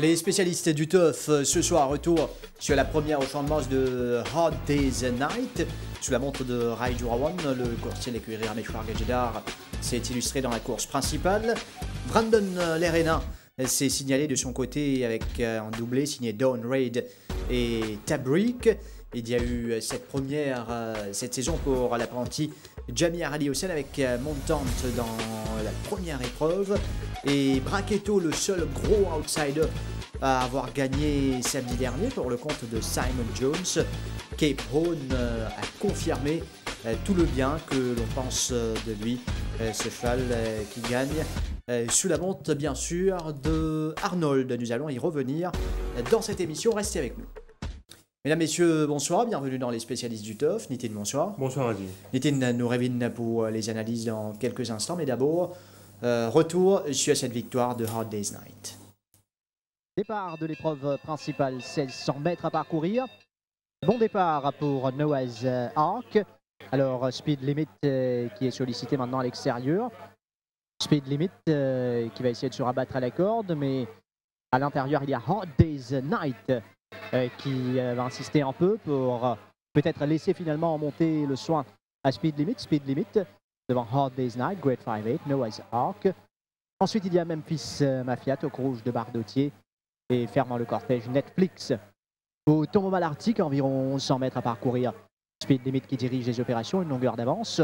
Les spécialistes du TUF ce soir retour sur la première au champ de manche de Hard Day's Night. Sous la montre de Rai Jurawan, le courtier de l'écurie Rameshwar Gajidhar s'est illustré dans la course principale. Brandon Lerena s'est signalé de son côté avec un doublé signé Dawn Raid et Tabrik. Il y a eu cette saison pour l'apprenti Jamie Ali Hossein avec Montante dans la première épreuve. Et Bracchetto, le seul gros outsider à avoir gagné samedi dernier pour le compte de Simon Jones. Cape Horn a confirmé tout le bien que l'on pense de lui, ce cheval qui gagne sous la montre bien sûr de Arnold. Nous allons y revenir dans cette émission, restez avec nous. Mesdames, Messieurs, bonsoir, bienvenue dans les spécialistes du TUF. Nitin, bonsoir. Bonsoir Adi. Nitin nous révèle pour les analyses dans quelques instants, mais d'abord, retour sur cette victoire de Hard Day's Night. Départ de l'épreuve principale, 1600 mètres à parcourir. Bon départ pour Noah's Ark. Alors, Speed Limit qui est sollicité maintenant à l'extérieur. Speed Limit qui va essayer de se rabattre à la corde, mais à l'intérieur, il y a Hard Day's Night qui va insister un peu pour peut-être laisser finalement monter le soin à Speed Limit. Speed Limit devant Hard Day's Night, Great 5-8, Noah's Ark. Ensuite, il y a Memphis Mafia, Toque Rouge de Bardotier et fermant le cortège Netflix. Au tombeau malartique, environ 100 mètres à parcourir. Speed Limit qui dirige les opérations, une longueur d'avance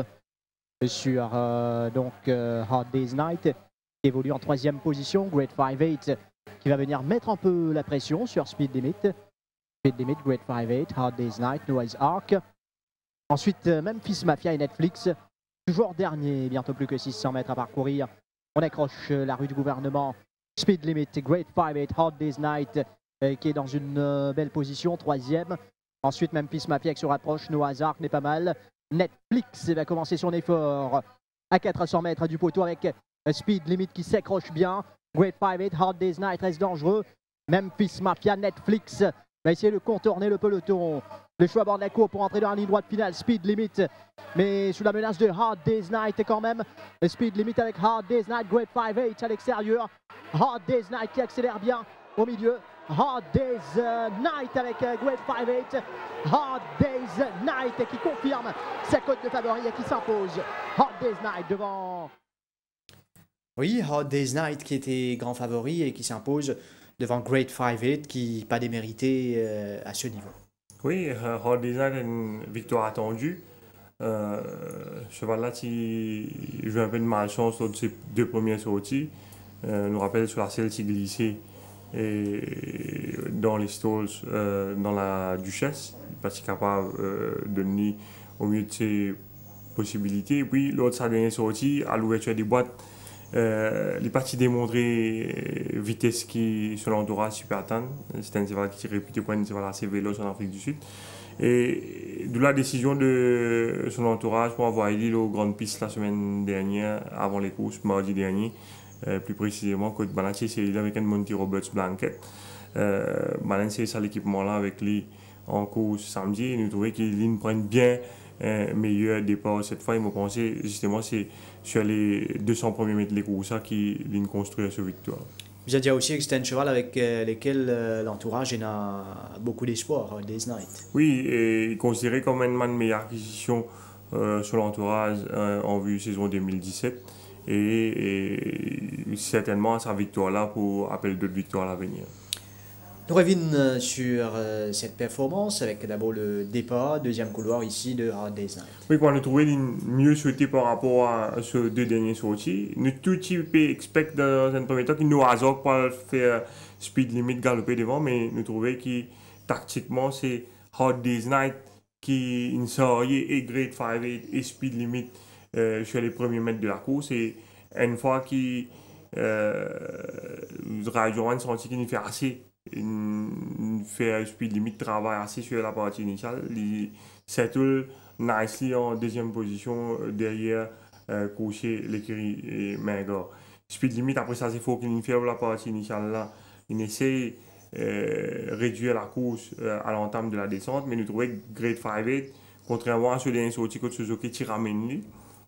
sur Hard Day's Night qui évolue en troisième position. Great 5-8 qui va venir mettre un peu la pression sur Speed Limit. Speed Limit, Great 5-8, Hard Day's Night, Noah's Ark. Ensuite, Memphis Mafia et Netflix. Toujours dernier, bientôt plus que 600 mètres à parcourir. On accroche la rue du gouvernement. Speed Limit, Great 5-8, Hard Day's Night qui est dans une belle position, troisième. Ensuite, Memphis Mafia qui se rapproche. Noah's Ark n'est pas mal. Netflix va commencer son effort à 400 mètres du poteau avec Speed Limit qui s'accroche bien. Great 5-8, Hard Day's Night reste dangereux. Memphis Mafia, Netflix va essayer de contourner le peloton. Le choix à bord de la cour pour entrer dans la ligne droite finale. Speed Limit, mais sous la menace de Hard Day's Night quand même. Speed Limit avec Hard Day's Night, Great 5-8 à l'extérieur. Hard Day's Night qui accélère bien au milieu. Hard Day's Night avec Great 5-8. Hard Day's Night qui confirme sa cote de favori et qui s'impose. Hard Day's Night devant... Oui, Hard Day's Night qui était grand favori et qui s'impose devant Great 5-8 qui pas démérité à ce niveau. Oui, Hard Day's Night a une victoire attendue. Cheval-là qui joue un peu de malchance lors de ses deux premières sorties. Nous rappelle sur la selle qui glissait et dans les stalls dans la Duchesse, parce qu'il est capable de nier au mieux de ses possibilités. Et puis lors de sa dernière sortie, à l'ouverture des boîtes, les parties démontrées vitesse qui sur l'entourage super tendre. C'est un cheval qui est réputé pour un cheval assez véloce en Afrique du Sud. Et de la décision de son entourage pour avoir été aux grandes pistes la semaine dernière, avant les courses, mardi dernier, plus précisément, que Balancier c'est avec un Monty Roberts Blanket. Balancier c'est l'équipement là avec lui en course samedi. Et nous trouvons qu'il prenne bien meilleur départ cette fois. Il m'a pensé justement c'est sur les 200 premiers mètres de course qu'il construit cette victoire. Vous avez dit aussi que c'était un cheval avec lequel l'entourage a beaucoup d'espoir, Hard Day's Night. Oui, et considéré comme une meilleure acquisition sur l'entourage en vue saison 2017 et certainement sa victoire là pour appeler d'autres victoires à l'avenir. Nous revenons sur cette performance avec d'abord le départ, deuxième couloir ici de Hard Day's Night. Oui, on a trouvé mieux souhaité par rapport à ces deux derniers sorties. Nous tout petit peu expect dans un premier temps qu'il nous hasard pour faire Speed Limit galoper devant, mais nous trouvons que tactiquement c'est Hard Day's Night qui une série et Great 5-8 et Speed Limit sur les premiers mètres de la course. Et une fois qu'il Rajovan senti qu'il fait assez fait Speed Limit travail assez sur la partie initiale. Il settle nicely en deuxième position derrière Coucher, l'écurie et Mengor. Speed Limit après ça c'est faut qu'il fait la partie initiale là. Il essaie réduire la course à l'entame de la descente, mais nous trouvons que Great 5-8, contrairement à ceux des sorties que Suzuki qui ramène lui,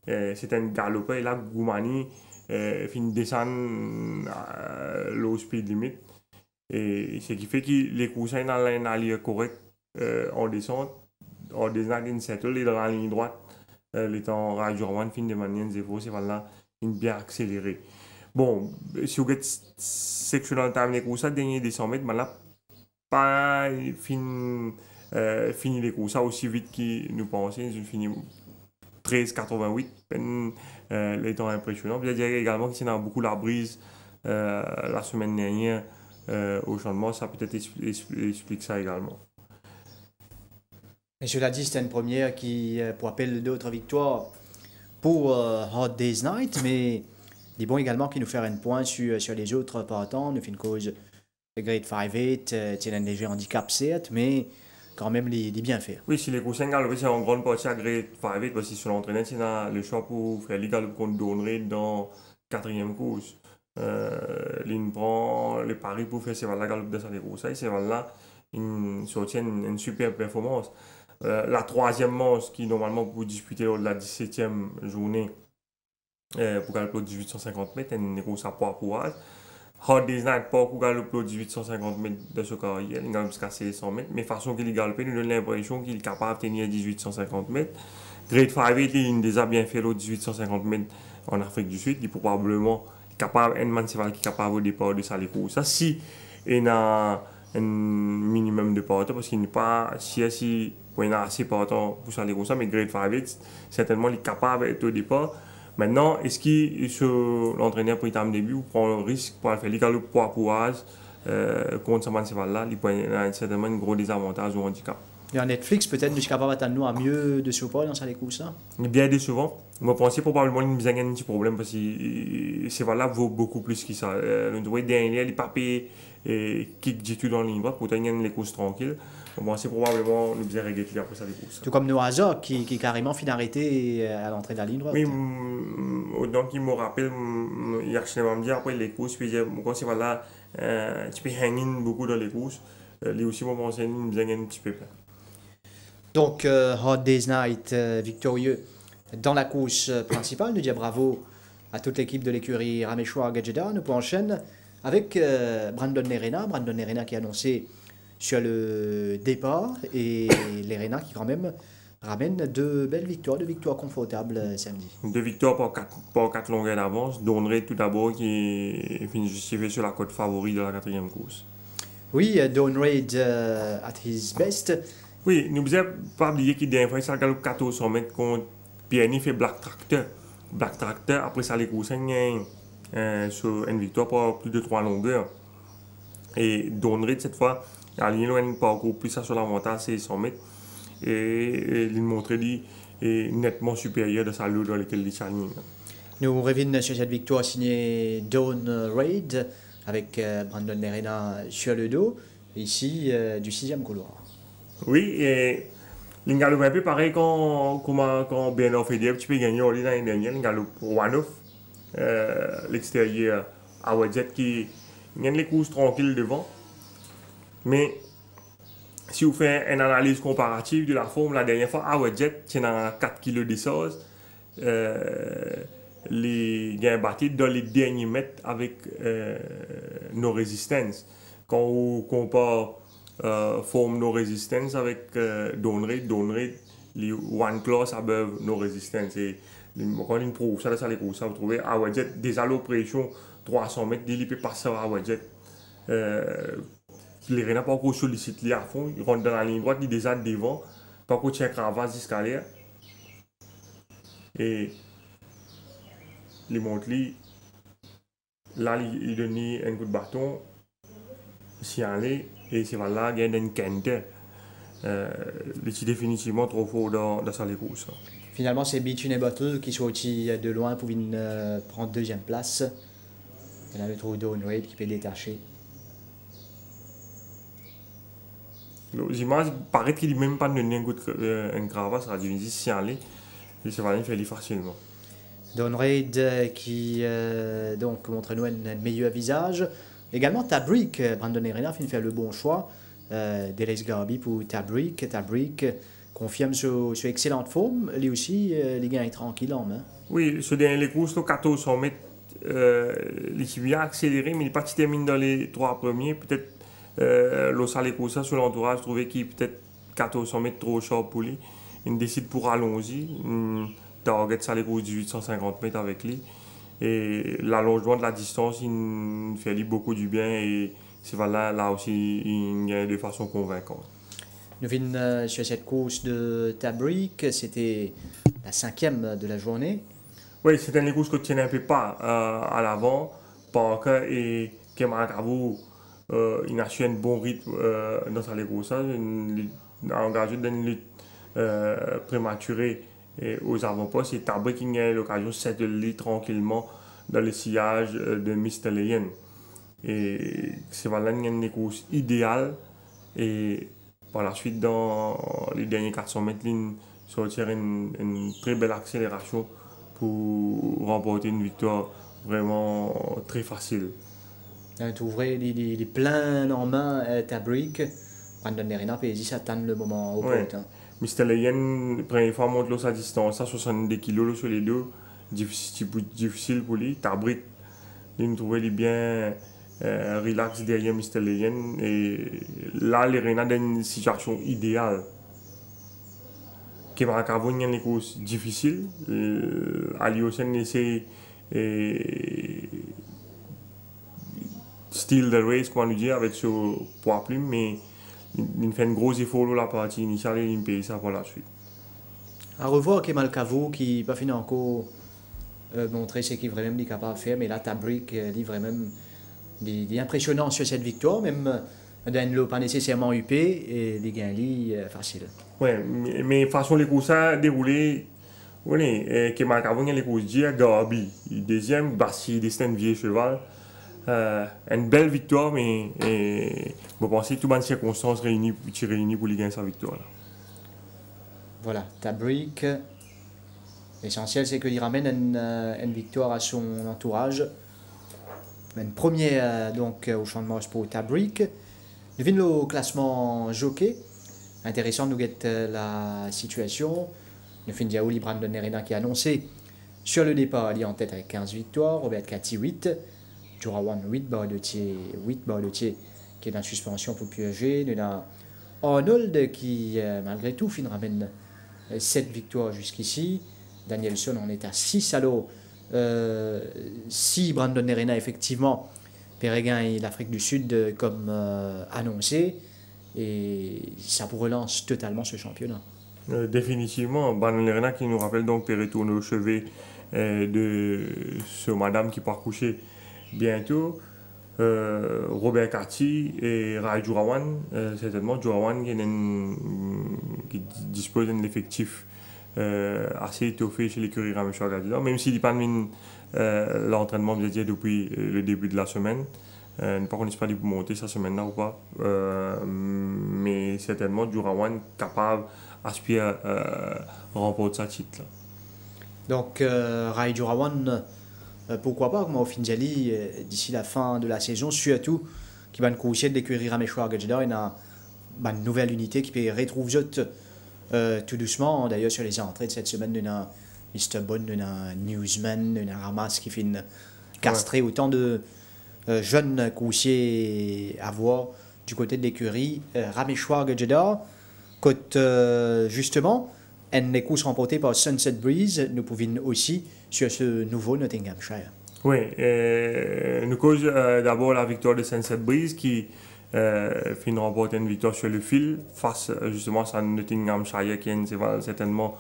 c'est un galopeur et là Goumani finit descendre low speed limit Et ce qui fait que les coussins dans une allure correcte en descente, en descente, ils settle et dans la ligne droite, les temps Rajurawan fin de manière zéro, c'est voilà, une bien accéléré. Bon, si vous êtes sectional time les coussins, dernier des 100 mètres, ben là, pas fini les coussins aussi vite que nous pensions, ils ont fini 13,88, les temps impressionnants. Je dirais également qu'il y a beaucoup la brise la semaine dernière au changement, ça peut-être explique ça également. Et cela dit, c'était une première qui, pour rappel d'autres victoires pour Hot Days Night, mais il est bon également qu'il nous fait une pointe sur les autres partants. Nous fait une cause de Grade 5-8, c'est un léger handicap certes, mais quand même les bienfaits. Oui, si les coussins galopés, c'est en grande partie à Grade 5-8, parce que sur l'entraîneur, c'est le choix pour faire les galops qu'on donnerait dans quatrième course. Il prend les paris pour faire ces valeurs galop de ça les coussins, ces valeurs-là, ils soutiennent une super performance. La troisième manche qui normalement pour disputer lors de la 17e journée pour galoper 1850 mètres, une course à poids pour âge. Hot Days Night pas pour galoper 1850 mètres de ce carrière, il galope jusqu'à 100 mètres, mais façon qu'il galope, nous donne l'impression qu'il est capable de tenir 1850 mètres. Grade 5, il a déjà bien fait l'autre 1850 mètres en Afrique du Sud, il est probablement capable, un man qui est capable au départ de ça les courses. Ça, si il a un minimum de partant, parce qu'il n'est pas si il a assez partant pour ça les courses, mais Grade 5, certainement il est capable d'être au départ. Maintenant, est-ce que l'entraîneur pour le début ou prend le risque pour faire les galops poids pour âge contre ce man-là, il a certainement un gros désavantage ou handicap. Et en Netflix, peut-être, je suis capable d'attendre à mieux de support dans les courses. Bien décevant. Moi, je pense probablement qu'il y a un petit problème parce que ces valeurs vaut beaucoup plus que ça. Le droit dernier, il n'est pas payé kick du dans la ligne droite pour tenir les courses tranquilles. Je pense probablement qu'il y a régler après ça les courses. Tout comme Noaza qui carrément fin d'arrêter à l'entrée de la ligne droite. Oui, donc il me rappelle, il a me dit après les courses, puis quand c'est voilà, tu peux hang beaucoup dans les courses. Lui aussi, moi, je pense qu'il y a un petit peu plein. Donc, Hot Days Night victorieux dans la course principale. Nous disons bravo à toute l'équipe de l'écurie Rameshwar Jeddah. Nous enchaîner avec Brandon Lerena. Brandon Lerena qui a annoncé sur le départ et Lerena qui quand même ramène deux belles victoires, deux victoires confortables samedi. Deux victoires par quatre longueurs d'avance. Donnerait tout d'abord qui finit justifié sur la cote favori de la quatrième course. Oui, Dawn Raid at his best. Oui, nous ne pouvons pas oublier qu'il y a une fois, galope 1400 mètres contre PNI fait Black Tractor. Black Tractor, après ça, les courses, sur une victoire par plus de 3 longueurs. Et Donnery, cette fois, il a aligné un parcours plus ça sur l'avantage, c'est 100 mètres. Et il montre qu'il est nettement supérieur de sa lot dans lequel il s'aligne. Nous revenons sur cette victoire signée Dawn Raid avec Brandon Lerena sur le dos, ici du 6e couloir. Oui, et l'ingalo un peu pareil quand Bernard Federer, tu peux gagner en l'année dernière, l'ingalo one-off, l'extérieur à Wadjet qui gagne les courses tranquilles devant. Mais si vous faites une analyse comparative de la forme, la dernière fois, à Wadjet, c'est dans 4 kg d'essence, les gains battus dans les derniers mètres avec nos résistances. Quand on compare forme nos résistances avec Donnery, les one class above nos résistances. Et quand on prouve ça, les courses, vous trouvez à Wadjet, des allopressions 300 mètres, il peut passer à Wadjet. Les Rénats pas encore sollicitent à fond, ils rentrent dans la ligne droite, ils déjà devant, pas encore check Ravas jusqu'à l'air. Et les montent là, ils donnent un coup de bâton, s'y aller. Et c'est là qu'il y a une quinte. C'est définitivement trop fort dans sa course. Finalement, c'est Beachin et Bottle qui sont aussi de loin pour prendre deuxième place. Il y a le trou Dawn Raid qui peut détacher. L'image paraît qu'il n'a même pas donné un coup de cravate, ça a dû s'y aller. Et c'est vraiment fait facilement. Dawn Raid qui donc montre nous un meilleur visage. Également, Tabrik, Brandon Lerena fait le bon choix. Deleuze Garbi pour Tabrik. Tabrik confirme sur excellente forme. Lui aussi, les gars est tranquille en main. Oui, ce dernier courses, 1400 mètres, l'équipe a accéléré, mais il n'est pas terminé dans les 3 premiers. Peut-être l'Ossal Écossais sur l'entourage trouvait qu'il peut-être 1400 mètres trop short pour lui. Il décide pour allons-y. Target ça les 1850 mètres avec lui. Et l'allongement de la distance, il fait lui beaucoup du bien et c'est là aussi il gagne de façon convaincante. Nous venons sur cette course de Tabrique, c'était la 5e de la journée. Oui, c'était une course que tu tiens un peu pas à l'avant. Parker et Kemal Cavou, il a su un bon rythme dans sa course. Il a engagé dans une lutte prématurée aux avant-postes. Et Tabrique qui a eu l'occasion de s'étaler tranquillement dans le sillage de Mr. Leyen. Et c'est voilà une course idéale. Et par la suite, dans les derniers 400 mètres, il sortir une très belle accélération pour remporter une victoire vraiment très facile. Tu ouvrais les pleins en main Tabrique. Brandon Nerina peut s'attendre le moment au Ouais. pote. Hein. Mr. Leyen, première fois, monte sa distance à 70 kg sur les deux. Difficile pour lui. Tabrique, il trouvait bien relax derrière Mr. Leyen. Et là, Lerena dans une situation idéale. Kemal Cavou, il y a une course difficile. Aliosen essaie steal the race, comment nous dire, avec ce poids plume, mais il fait un gros effort la partie initiale et il paye ça par la suite. À revoir Kemal Cavou qui n'a pas fini encore montrer ce qu'il est vraiment capable de faire, mais là Tabrique est vraiment impressionnant sur cette victoire, même dans le pas nécessairement UP et les gains facile. Oui, mais façon les courses à dérouler, oui, Kemal Cavou il y a les courses d'hier, Garbi, deuxième, Bassi, Destin Vieux Cheval. Une belle victoire, mais je pense que toutes les circonstances réunies pour lui gagner sa victoire. Là. Voilà, Tabrique. L'essentiel, c'est qu'il ramène une victoire à son entourage. Une première donc, au champ de marche pour Tabrique. Nous venons au classement jockey. Intéressant de nous guetter la situation. Nous finissons Diaouli Brandon Nerina qui a annoncé sur le départ, il est en tête avec 15 victoires. Robert Cathy 8. Jurawan 8 Barletier qui est en suspension pour piocher. Nous avons Arnold qui, malgré tout, ramène 7 victoires jusqu'ici. Danielson en est à 6 alors. Si Brandon Nerina, effectivement, Péréguin et l'Afrique du Sud comme annoncé, et ça vous relance totalement ce championnat. Définitivement, Brandon Nerina qui nous rappelle donc Péré tourne au chevet de ce madame qui part coucher bientôt. Robert Carty et Rai Jurawan, certainement Jurawan qui dispose d'un effectif assez étoffé chez l'écurie Rameshwar Gadidar, même s'il n'est pas l'entraînement depuis le début de la semaine. Par contre, on n'espère pas monter cette semaine-là ou pas. Mais certainement Jurawan capable d'aspirer à remporter sa titre. Là. Donc Rai Jurawan, pourquoi pas, comme au Finjali, d'ici la fin de la saison, surtout qui va nous coucher de l'écurie Rameshwar Gadidar, il y a une nouvelle unité qui peut retrouver tout doucement. D'ailleurs, sur les entrées de cette semaine, il y a Mr. Bond, il y a Newsman, il y a Ramas qui finit castrer autant de jeunes coursiers à voir du côté de l'écurie Rameshwar Gadidar. Côté justement, une course remportée par Sunset Breeze, nous pouvons aussi sur ce nouveau Nottinghamshire. Oui, nous cause d'abord la victoire de Sunset Breeze qui finit remporter une victoire sur le fil face justement à Nottinghamshire qui certainement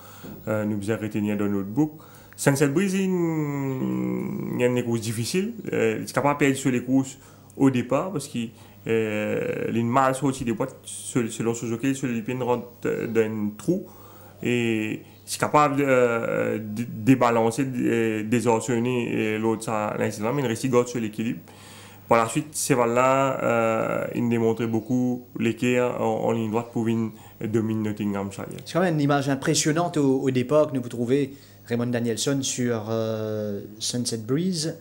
nous a retenir dans notre book. Sunset Breeze, il y a une course difficile. Il est capable de perdre sur les courses au départ parce qu'il a une mal sortie des boîtes selon ce jockey, sur les pins rentre dans un trou et c'est capable de débalancer, désordonner l'autre à l'incident, mais il reste garde sur l'équilibre. Par la suite, c'est là il démontrait beaucoup l'équerre en ligne droite pour dominer Nottinghamshire. C'est quand même une image impressionnante au départ que nous pouvons trouver Raymond Danielson sur Sunset Breeze.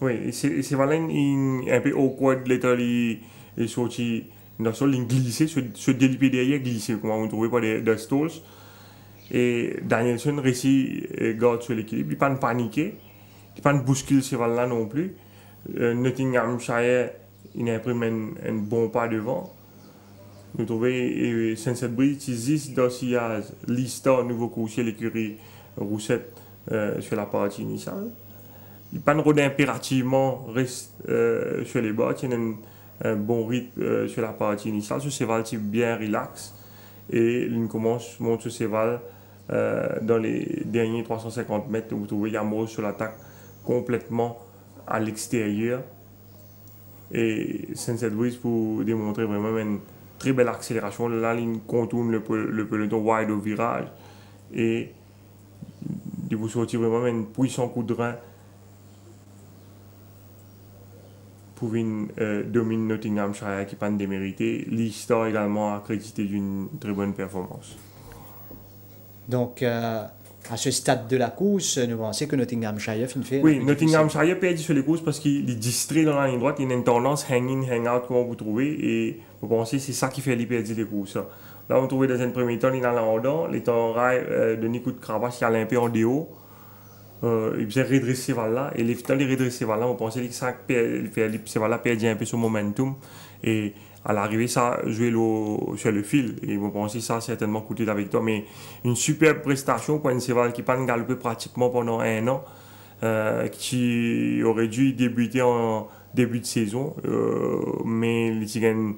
Oui, c'est un peu awkward, il est sorti dans le ligne glissé, se délipé derrière, glissé, comme on trouvait pas des stalls. Et Danielson réussit garde sur l'équilibre, il n'a pas paniqué, il n'a pas bousculé ce cheval-là non plus. Nottinghamshire il imprime un bon pas devant. Nous trouvons Sunset Breeze, Tizis, Dossiaz, Lista, nouveau coursier, l'écurie Roussette sur la partie initiale. Il pas de rôle impérativement reste sur les bords, il y a un bon rythme sur la partie initiale. Ce cheval est bien relax et il commence monte ce cheval dans les derniers 350 mètres. Vous trouvez Yamos sur l'attaque complètement à l'extérieur. Et Sunset Breeze pour démontrer vraiment une très belle accélération. Là, il contourne le peloton wide au virage et il vous sortir vraiment un puissant coup de rein pour dominer Nottinghamshire qui pas démérité. L'Easter également accrédité d'une très bonne performance. Donc, à ce stade de la course, nous pensons que Nottinghamshire fait. Oui, Nottinghamshire perd sur les courses parce qu'il est distrait dans la ligne droite. Il a une tendance hang-in, hang-out, comment vous trouvez. Et vous pensez que c'est ça qui fait lui perdre les courses. Là, on trouvait dans un premier temps, il a l'endant. Les temps de Nico de Cravache, il a un peu en déo. Il faisait redresser là. Et dans les redresser là, on pensait que ça perdait un peu son momentum. Et à l'arrivée, ça jouait sur le fil. Et vous pensez que ça a certainement coûté la victoire. Mais une superbe prestation pour un cheval qui n'a pas galopé pratiquement pendant un an, qui aurait dû débuter en début de saison. Mais il y a un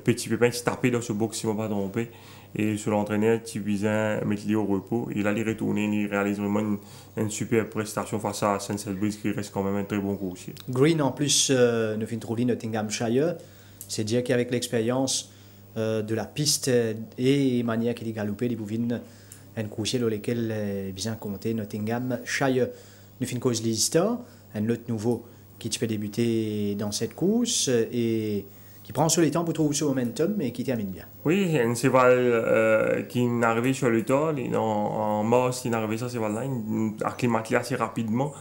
petit pépin qui tapait dans ce box, si je ne me pas trompé. Et sur l'entraîneur, qui visait mettre lui au repos. Il allait retourner, il réalise vraiment une superbe prestation face à Sunset Breeze, qui reste quand même un très bon coursier. Green, en plus, nous fait trouver Nottinghamshire. C'est dire qu'avec l'expérience de la piste et manière qu'il est galopé, les bouvines, un coursier dans lequel bien compté Nottinghamshire. Nous fait une cause Leicester, un autre nouveau qui peut débuter dans cette course et qui prend sur les temps pour trouver ce momentum et qui termine bien. Oui, un cheval qui est arrivé sur le temps, en mars, il est arrivé sur ce cheval-là, il acclimaté assez rapidement.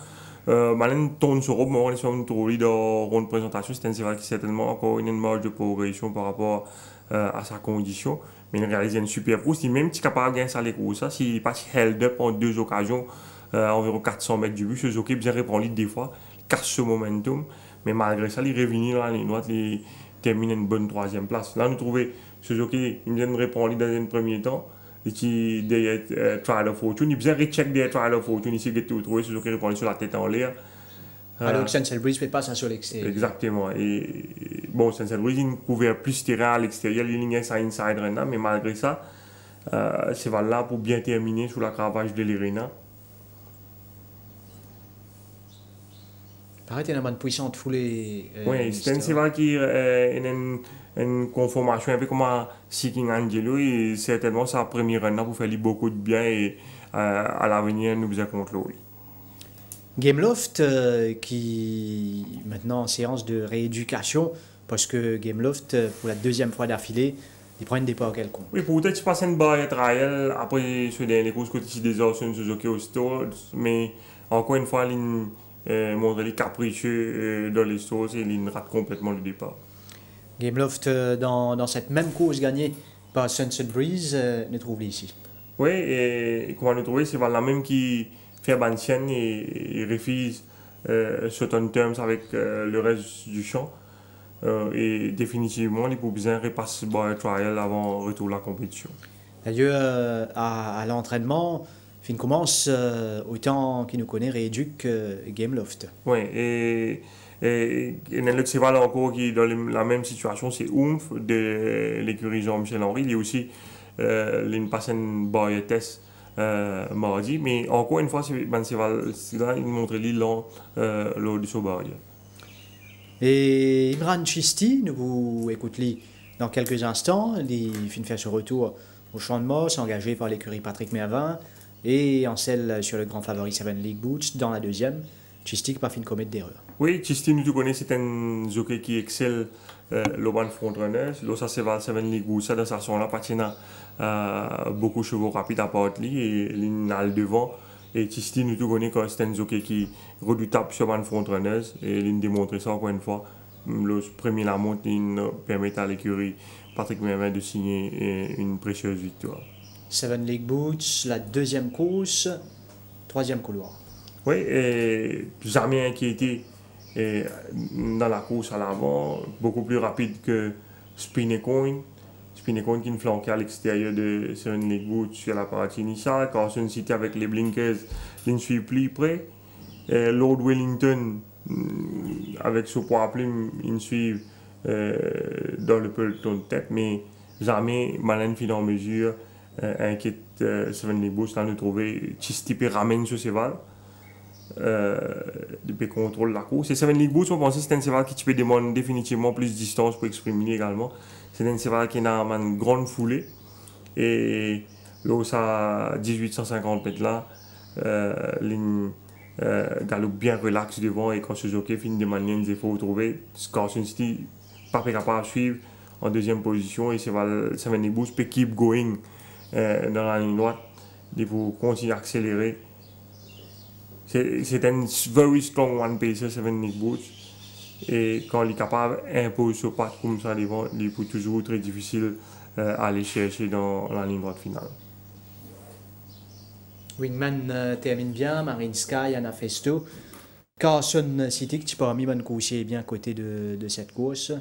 Malin tourne sur robe, on est sur une tournée de ronde présentation. C'est un cheval qui certainement encore une marge de progression par rapport à sa condition. Mais il réalise une super course. Il est même capable de gagner ça les courses. S'il passe held up en 2 occasions, environ 400 mètres du but, ce jockey bien répond des fois, casse ce momentum. Mais malgré ça, il est revenu dans la ligne droite, il termine une bonne 3e place. Là, nous trouvons ce jockey, il vient de répondre dans un premier temps. Qui derrière Trial of Fortune, il bien recheck derrière Trial of Fortune, ici il a trouvé ce jockey répond sur la tête en l'air. Alors que Sunset Breeze ne fait pas ça sur l'extérieur. Exactement. Et bon, Sunset Breeze, il couvert plus terrain à l'extérieur, il ligne ça inside Rena, mais malgré ça, c'est là pour bien terminer sous la cravache de l'Irena. Pareil, il y a une bonne puissante foulée. Oui, c'est un cheval qui a une conformation un peu comme un Seeking Angelo et certainement sa première run pour faire beaucoup de bien et à l'avenir nous faisons contre lui. Gameloft qui maintenant en séance de rééducation parce que Gameloft pour la 2e fois d'affilée il prend une départ quelconque. Oui, peut-être passer une barre trial après sur les courses côté des Orson Suzuki au Stores, mais encore une fois il montre les capricieux dans les stores et il rate complètement le départ. Gameloft dans cette même course gagnée par Sunset Breeze nous trouve ici. Oui, et comment nous trouver, c'est la même qui fait Bansienne et refuse certain terms avec le reste du champ. Et définitivement, il faut bien repasser le trial avant retour à la compétition. D'ailleurs, à l'entraînement, il commence autant qu'il nous connaît rééduque Gameloft. Oui, et il y a un autre cheval encore qui est dans la même situation, c'est Oomph de l'écurie Jean-Michel Henry. Il y a aussi une passe une barrière test mardi, mais encore une fois, c'est là il montre l'île lors de ce barrière. Et Imran Chisti, nous vous écoutons dans quelques instants. Il finit de faire ce retour au Champ de Moss, engagé par l'écurie Patrick Mervin, et en selle sur le grand favori Seven League Boots dans la 2e. Chisti qui n'a pas fait une comète d'erreur. Oui, Chisti, nous connaissons, c'est un jockey qui excelle le ban frontrunner. Là, ça c'est Seven League Boots, dans sa son là, patina beaucoup de chevaux rapides à part lui et il a le devant. Et Chisti, nous connaissons que c'est un jockey qui est redoutable sur ban frontrunner et il démontre ça encore une fois. Le premier la monte, il permet à l'écurie Patrick Mervin de signer une précieuse victoire. Seven League Boots, la 2e course, 3e couloir. Oui, et jamais inquiété Et dans la course à l'avant, beaucoup plus rapide que Spinnecoin. Spinnecoin qui ne flanquait à l'extérieur de Seven League Boots sur la partie initiale. Carson City avec les blinkers, il ne suit plus près. Et Lord Wellington, avec son poids plume, ils suivent dans le peloton de tête, mais jamais Malin fit en mesure inquiète Seven League Boots de trouver Chistipé ramène sur ses valves. Depuis contrôle la course. Et Seven League Boots, on pensait que c'était un cheval qui peut demander définitivement plus de distance pour exprimer également. C'est un cheval qui a une grande foulée. Et là, ça 1850 mètres là, ligne galop bien relax devant. Et quand ce jockey finit de manière, il faut retrouver Carson City, pas capable de suivre en deuxième position. Et Seven League Boots peut keep going dans la ligne droite. Il faut continuer à accélérer. C'est un very strong one-pacer, Seven League Boots. Et quand il est capable d'imposer ce pas comme ça devant, il est toujours très difficile à aller chercher dans la ligne droite finale. Wingman termine bien, Marine Sky, Anna Festo. Carson City, qui parmi bonne course est bien à côté de cette course.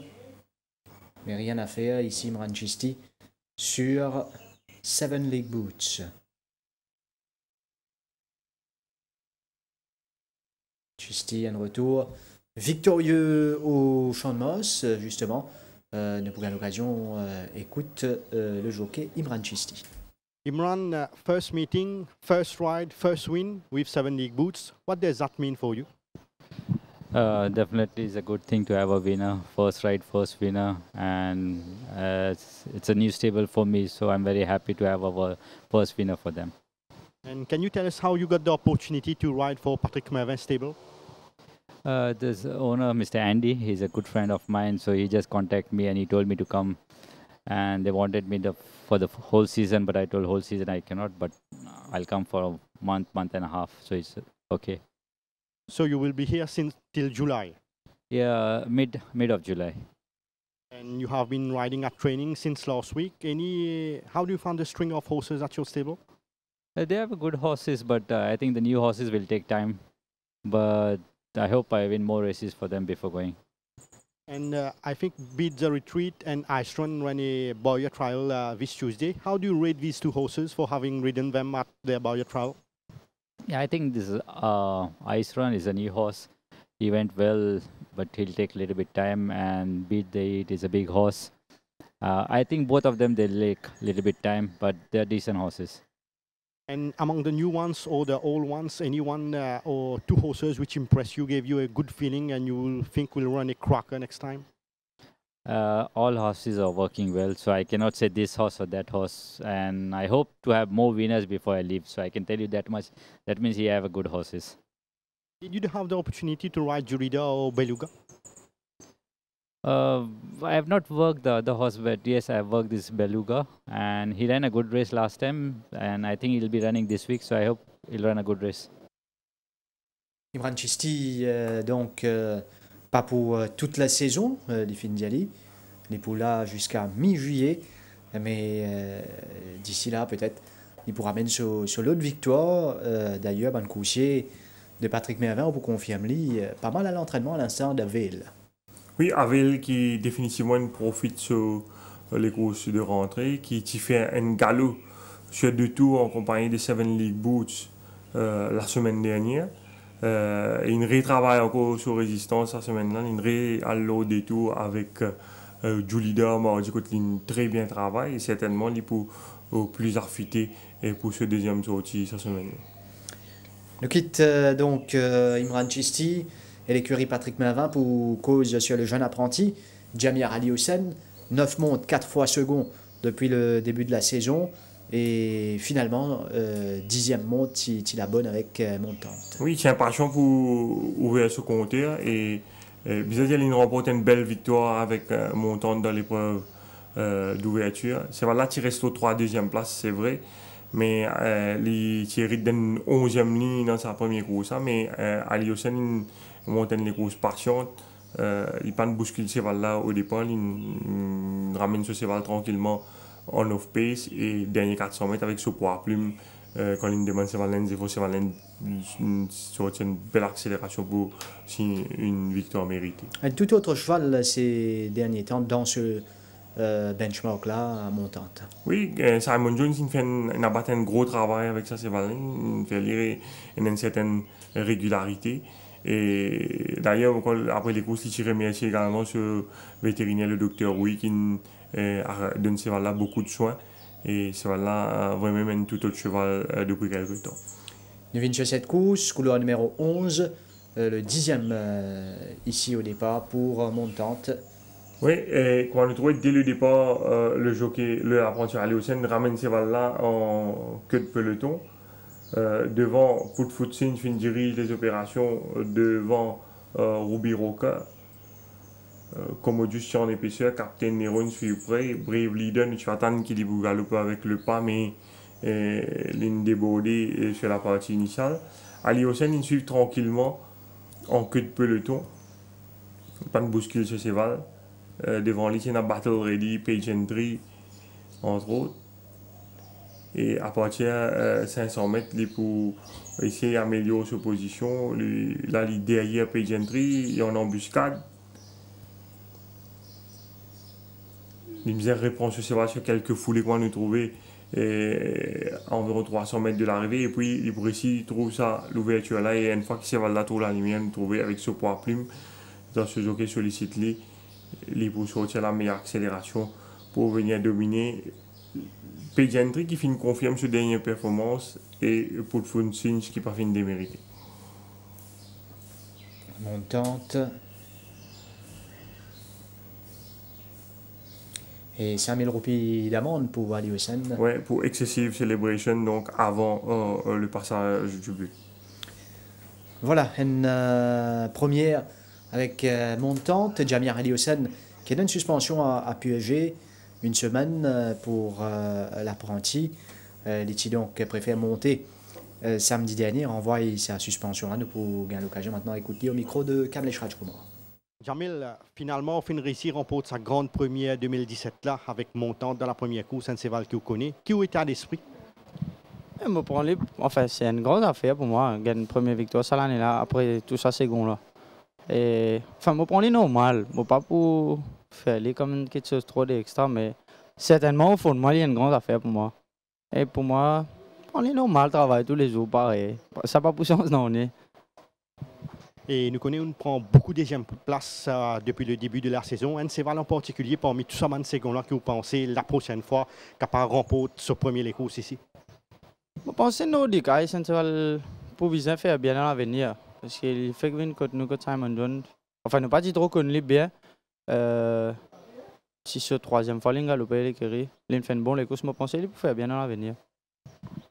Mais rien à faire ici, Mranchisti, sur Seven League Boots. Chisti, en retour, victorieux au Champ de Moss, justement. Ne pour l'occasion, écoute le jockey Imran Chisti. Imran, first meeting, first ride, first win with Seven League Boots. What does that mean for you? Definitely, it's a good thing to have a winner, first ride, first winner, and it's a new stable for me, so I'm very happy to have our first winner for them. And can you tell us how you got the opportunity to ride for Patrick Mervin's stable? This owner, Mr. Andy, he's a good friend of mine, so he just contacted me and he told me to come. And they wanted me for the whole season, but I told whole season I cannot, but I'll come for a month and a half, so it's okay. So you will be here till July? Yeah, mid of July. And you have been riding at training since last week. How do you find the string of horses at your stable? They have good horses, but I think the new horses will take time. But I hope I win more races for them before going. And I think Beat the Retreat and Ice Run ran a Boyer trial this Tuesday. How do you rate these two horses for having ridden them at their Boyer trial? Yeah, I think this Ice Run is a new horse. He went well, but he'll take a little bit time. And Beat the Heat is a big horse. I think both of them, they'll take a little bit time, but they're decent horses. And among the new ones or the old ones, anyone or two horses which impress you, gave you a good feeling and you will think will run a cracker next time? All horses are working well, so I cannot say this horse or that horse. And I hope to have more winners before I leave, so I can tell you that much. That means you have a good horses. Did you have the opportunity to ride Jurida or Beluga? I have not worked the other horse, but yes, I have worked this Beluga, and he ran a good race last time, and I think he'll be running this week, so I hope he'll run a good race. Imran Chisti, donc, pas pour toute la saison des Findiali. Il est pour là jusqu'à mi-juillet, mais d'ici là, peut-être, il pourra mener sur l'autre victoire. D'ailleurs, Ban Coussier de Patrick Mervin, on peut confirmer pas mal à l'entraînement à l'instant d'Aville. Oui, Avel qui définitivement profite sur les courses de rentrée, qui fait un galop sur 2 tours en compagnie des Seven League Boots la semaine dernière. Il retravaille encore sur résistance la semaine-là, il réallo des tours avec Julida, mardi côté très bien travail et certainement il pour plus affûté et pour ce deuxième sortie cette semaine. Nous quitte donc Imran Chisti et l'écurie Patrick Mervin pour cause sur le jeune apprenti Jamir Ali Hussein, 9 montes 4 fois second depuis le début de la saison et finalement 10e monte il abonne avec montante. Oui, c'est impatient pour ouvrir ce compteur et bizarrement il remporte une belle victoire avec montante dans l'épreuve d'ouverture. C'est là qu'il reste au 3e place, c'est vrai. Mais il hérite d'une 11e ligne dans sa première course. Mais Ali Hussein monte les courses patientes. Il ne bouscule ce cheval-là au départ. Il ramène ce cheval tranquillement en off-pace. Et dernier 400 mètres avec ce poids plume quand il demande Sevalen, il faut Sevalen sortir une belle accélération pour signer une victoire méritée. Un tout autre cheval ces derniers temps dans ce benchmark-là à Montante. Oui, Simon Jones il a battu un gros travail avec sa Sevalen, il fait lire une certaine régularité. Et d'ailleurs, après les courses, il tire remercier également ce vétérinaire, le docteur Louis, qui donne ce cheval-là beaucoup de soins. Et ce cheval-là vraiment un tout autre cheval depuis quelques temps. Nous venons sur cette course, couleur numéro 11, le 10e ici au départ pour Montante. Oui, et quand on a trouvé dès le départ, le jockey, l'apprenti Aliocène ramène ce cheval-là en queue de peloton. Devant Put Sinch dirige les opérations devant Ruby Rocker. Commodus en épaisseur, Captain Neron suit près, Brave Leader, tu attends qu'il vous galope avec le pas, mais l'une débordée sur la partie initiale. Aliocène, ils suivent tranquillement en queue de peloton. Pas de bouscule sur cheval. Devant lui, il y a Battle Ready, Page Entry, entre autres. Et à partir de 500 mètres, pour essayer d'améliorer sa position, là, il est derrière Page Entry, il est en embuscade. Il me répond sur quelques foulées qu'on a trouvées à environ 300 mètres de l'arrivée. Et puis, il précise, il trouve ça, l'ouverture là. Et une fois qu'il s'est là, trouve la lumière, il trouve avec ce poids plume, dans ce jockey sollicite les pour sortir la meilleure accélération pour venir dominer. Pedientry qui confirme sa dernière performance et pour Sinch qui pas fini de démériter. Montante. Et 5000 roupies d'amende pour Aliocène. Oui, pour Excessive Celebration, donc avant le passage du but. Voilà, une première avec Montante, Jamir Aliocène qui est une suspension à PSG, une semaine pour l'apprenti. L'ITI donc préfère monter samedi dernier, renvoie sa suspension. Nous pour gagner l'occasion maintenant d'écouter au micro de Kamlesh Rajkumar. Jamil, finalement, on finit réussir remporte sa grande première 2017 là, avec Montante dans la première course, un cheval que vous connaissez. Qui est l'état d'esprit? Enfin, c'est une grande affaire pour moi, gagner une première victoire cette année là, après tout ça second là. Et enfin, je prends les normal, je pas pour faire les comme quelque chose trop d'extra, mais certainement au fond de moi, il y a une grande affaire pour moi. Et pour moi, on est normal, travaille tous les jours, pareil. Ça n'a pas pour chance, non, on est. Et nous connaissons, on prend beaucoup de deuxième place depuis le début de la saison. Un cheval en particulier, parmi tous ces secondes-là, que vous pensez la prochaine fois capable de remporter ce premier les courses ici? Je pense que Nordic, c'est un cheval pour bien faire bien dans l'avenir. Parce qu'il fait que nous, Simon Jones, enfin, nous pas dit trop qu'on l'est bien. Si ce troisième fois, il a loupé l'écurie, il fait bon les courses, je pense qu'il peut faire bien dans l'avenir.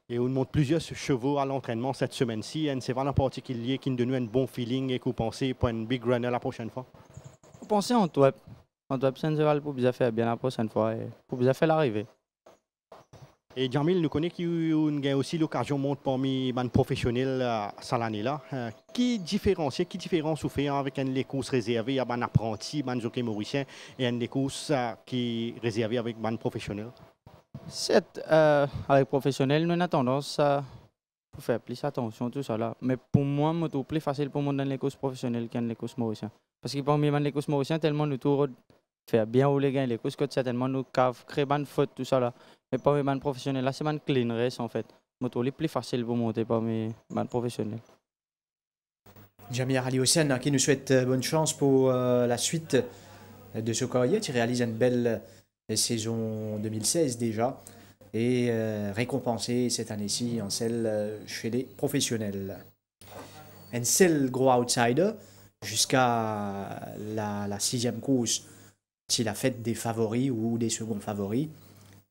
Et on monte plusieurs chevaux à l'entraînement cette semaine-ci. Un cheval en particulier qui nous donne un bon feeling et que vous pensez pour une big runner la prochaine fois? Je pense Antwerp. Antwerp, c'est un cheval pour bien faire bien la prochaine fois et pour bien faire l'arrivée. Et Jamil, nous connaissons qu'il y a aussi l'occasion de monter parmi les professionnels cette année-là. Qui différence vous fait avec les courses réservées à un apprenti, un jockey mauricien et les courses qui sont réservées avec un professionnel? Avec professionnel, nous avons tendance à faire plus attention à tout ça là. Mais pour moi, c'est plus facile pour moi dans les courses professionnelles qu'en les courses mauriciennes. Parce que parmi les courses mauriciennes, tellement nous tout faire bien rouler gain les courses que certainement nous créer une faute tout ça là. Mais parmi les professionnels là, c'est un clean race en fait. C'est plus facile pour monter parmi les professionnels. Jamir Aliocène qui nous souhaite bonne chance pour la suite de ce carrière. Il réalise une belle saison 2016 déjà et récompensé cette année-ci en celle chez les professionnels. Un seul gros outsider jusqu'à la 6e course, s'il a fait des favoris ou des seconds favoris.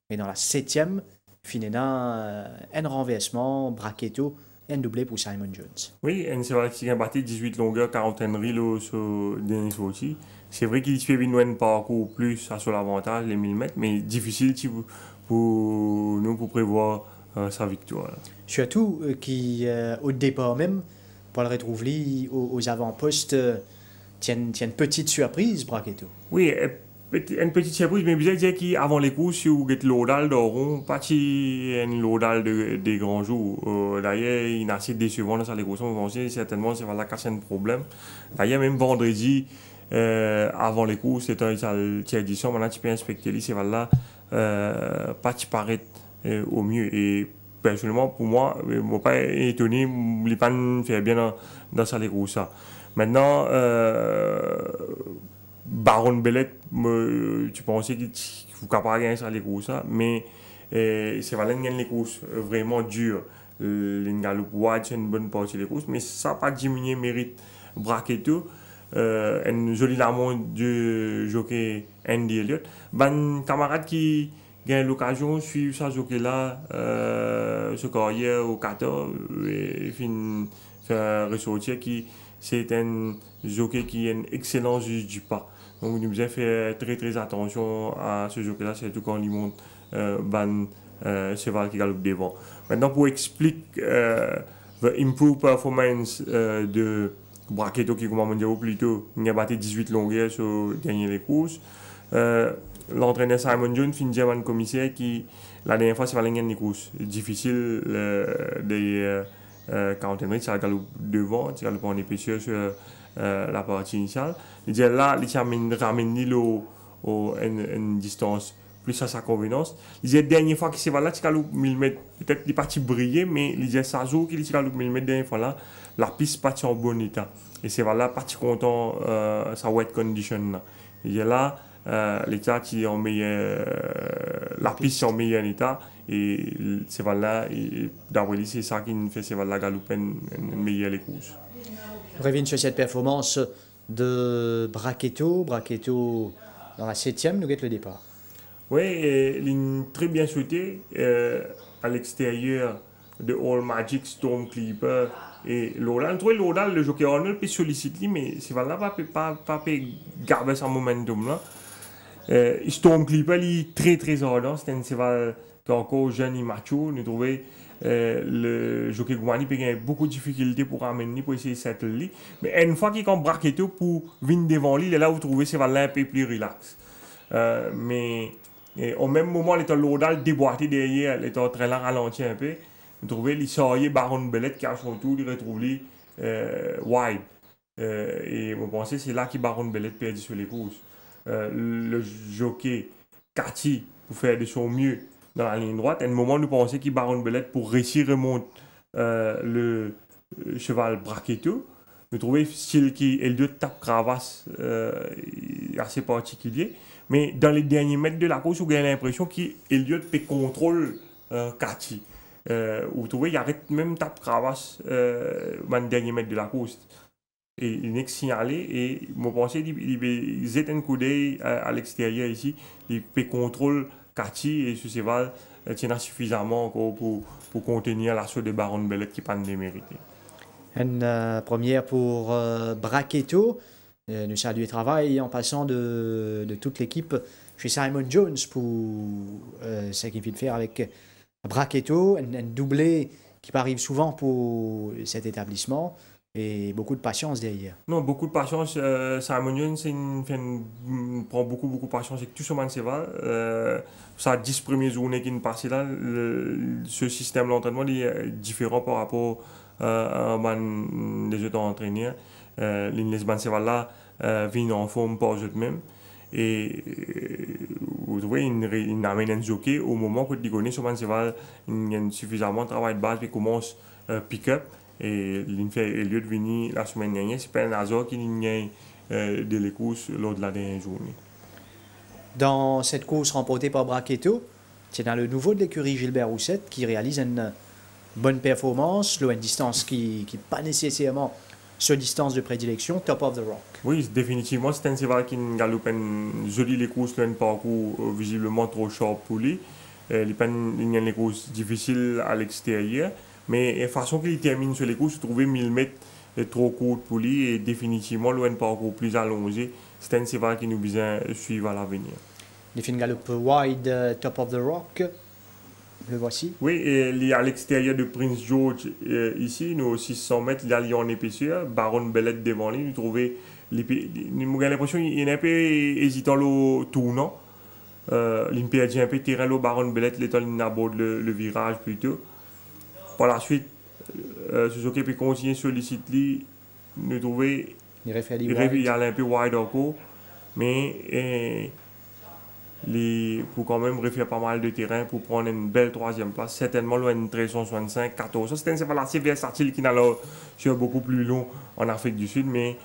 Et dans la 7e, finalement, un renversement, Bracchetto et un doublé pour Simon Jones. Oui, un cheval qui a battu 18 longueurs, 41 riles sur dernier sorti. C'est vrai qu'il fait un parcours plus à son avantage, les 1000 mètres, mais difficile pour nous pour prévoir sa victoire. Surtout qui, au départ même, pour le retrouver aux avant-postes, tient une petite surprise, Bracchetto. Oui, Une petite surprise, mais bien dire qu'avant les courses, si vous êtes l'odal d'Oron, pas si un l'odal des grands jours. D'ailleurs, il a assez décevant dans les courses. On pensait certainement c'est là qu'il y a un problème. D'ailleurs, même vendredi, avant les courses, c'était une édition. Maintenant, tu peux inspecter c'est là, pas qui paraît au mieux. Et personnellement, pour moi, je ne suis pas étonné, les pannes fait bien dans les courses. Maintenant, Baron Bellet, tu pensais qu'il faut capable gagner sur les courses, mais c'est vrai qu'il les courses vraiment dures. L'Ingaloup Wide, c'est une bonne partie des courses, mais ça n'a pas diminué le mérite Brachetto. Un joli lamont du jockey Andy Elliott. Ben, camarade qui gagne l'occasion de suivre ce jockey-là, ce carrière au 14, et fin ressortir qui c'est un jockey qui a une excellence du pas. Donc, nous devons faire très attention à ce jockey-là, surtout quand il monte cheval qui galope devant. Maintenant, pour expliquer l'improved performance de Brachetto, qui, comme on dit plus tôt, il a battu 18 longueurs sur les dernières courses. L'entraîneur Simon Jones finit un commissaire qui, la dernière fois, c'est pas les courses. Difficile des Countenance, ça galope devant, ça galope en épaisseur sur la partie initiale. Il là, il ramène une distance plus à sa convenance. Il dit la dernière fois qu'il s'est là, il galope 1000 mètres, peut-être il est parti briller, mais il dit ça joue qu'il galope 1000 mètres dernière fois là, la piste partie en bon état. Et c'est là, parti content sa wet condition là. Il dit là, l'état qui est en meilleur, la piste est en meilleur état. Et c'est là, d'après lui, c'est ça qui nous fait c'est là galoper une meilleure les courses. Revient sur cette performance de Brachetto. Brachetto dans la 7e, nous guette le départ. Oui, il est très bien sauté à l'extérieur de All Magic, Storm Clipper et Lodal. Le jockey Arnold peut solliciter, mais c'est là, pas garder son momentum là. Storm Clipper, il est très ardent, c'est un cheval encore jeune et macho. Nous trouvons le jockey Goumani peut avoir beaucoup de difficultés pour amener pour essayer de settler. Mais une fois qu'il est Brachetto pour venir devant lui, là vous trouvez c'est un peu plus relax. Mais au même moment, il est l'odal déboîté derrière, il est en train de ralentir un peu. Vous trouvez il sortait Baron Bellet qui a son tour, il retrouve lui wide. Et vous pensez c'est là que Baron Bellet perd sur les courses. Le jockey Cathy pour faire de son mieux dans la ligne droite. À un moment, nous pensons qu'il Baron Bellet pour réussir remonte le cheval Brachetto. Nous trouvons style qui est le tape cravasse assez particulier. Mais dans les derniers mètres de la course, vous avez l'impression qu'Eliott peut contrôler Cathy. Vous trouvez qu'il arrête même tape cravasse dans les derniers mètres de la course. Et il n'est que signalé. Et je pense qu'il jette un coup d'œil à l'extérieur ici. Il peut contrôler Cathy et ce cheval tient suffisamment encore pour contenir l'assaut de Baron Bellet qui pas démérité. Une première pour Brachetto. Nous saluons le travail en passant de toute l'équipe chez Simon Jones pour ce qu'il vient de faire avec Brachetto. Un doublé qui arrive souvent pour cet établissement. Et beaucoup de patience derrière. Non, beaucoup de patience. Simon Jones prend beaucoup de patience avec tout ce man cheval. Ça 10 premières journées qu'il passe là, ce système d'entraînement est différent par rapport à les autres entraîneurs. Les cheval là viennent en forme par eux-mêmes. Et vous voyez, il amène un jockey au moment où il connaît ce man cheval, il a suffisamment de travail de base, il commence pick-up. Et Elliott venu la semaine dernière, c'est pas un hasard qu'il y ait de les courses lors de la dernière journée. Dans cette course remportée par Brachetto, c'est dans le nouveau de l'écurie Gilbert Roussette qui réalise une bonne performance, une distance qui n'est pas nécessairement sa distance de prédilection, Top of the Rock. Oui, définitivement, c'est un cheval qui galope une jolie les courses, un parcours visiblement trop short pour lui. Il y a les courses difficiles à l'extérieur. Mais la façon qu'il termine sur les courses, je trouvais 1000 mètres trop court pour lui et définitivement, loin de parcours plus allongé, c'est un cheval qui nous besoin suivre à l'avenir. Il fait une galope wide, Top of the Rock. Le voici. Oui, et il est à l'extérieur de Prince George ici, nous 600 mètres, il y a en épaisseur, Baron Bellet devant lui, nous trouvons j'ai l'impression qu'il est un peu hésitant le tournant. Il perd un peu de terrain, le Baron Bellet, l'état il aborde le virage plutôt. Par la suite, Suzuki peut continuer sur le site, nous trouver, Il refait il y a un peu wide encore, mais pour quand même refaire pas mal de terrain pour prendre une belle troisième place, certainement loin de 1365, 14. Ça, c'est un cheval assez versatile qui n'a sur beaucoup plus long en Afrique du Sud, mais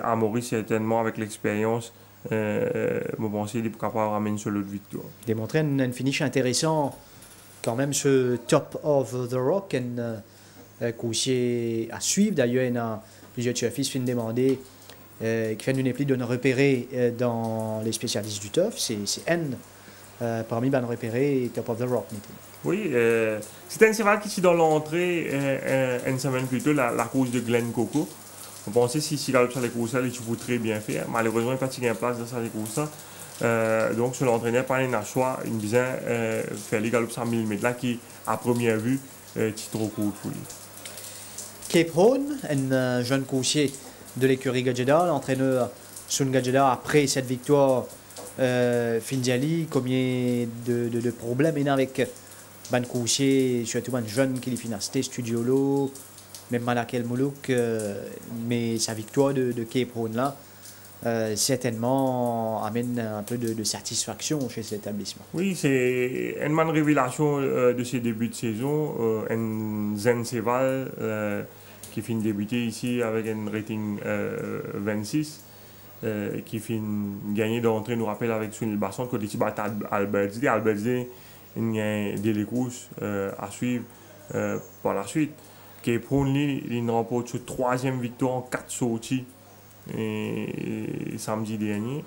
à Maurice, certainement avec l'expérience, je pense qu'il est capable de ramener sur l'autre victoire. Démontrer un finish intéressant quand même ce Top of the Rock, un coursier à suivre. D'ailleurs, il y a plusieurs chefs qui viennent demander qui fait une épée de nous repérer dans les spécialistes du TUF, c'est N parmi les repérés Top of the Rock. Oui, c'est un cheval qui est dans l'entrée une semaine plus tôt, la course de Glen Coco. On pensait si il galope sur les courses, il pouvait très bien faire. Malheureusement, il n'a pas tiré en place dans les courses. Donc, sur l'entraîneur, par un choix, il disait faire les galops 100 mm là qui, à première vue, est trop court pour lui. Cape Horn, un jeune coursier de l'écurie Gadjeda, l'entraîneur Sun Gadjeda, après cette victoire Findiali, combien de problèmes il y a avec ban coursier, surtout un jeune qui est financé, Studiolo, même Malakel Moulouk, mais sa victoire de Cape Horn là, certainement amène un peu de satisfaction chez cet établissement. Oui, c'est une bonne révélation de ses débuts de saison, un Zen Seval qui finit de débuter ici avec un rating 26, qui finit gagner d'entrée, nous rappelle avec Sunil Basson, côté qui bat Albertsley. Albertsley, il y a des courses à suivre par la suite. Cape Horn, il remporte sa troisième victoire en 4 sorties samedi dernier.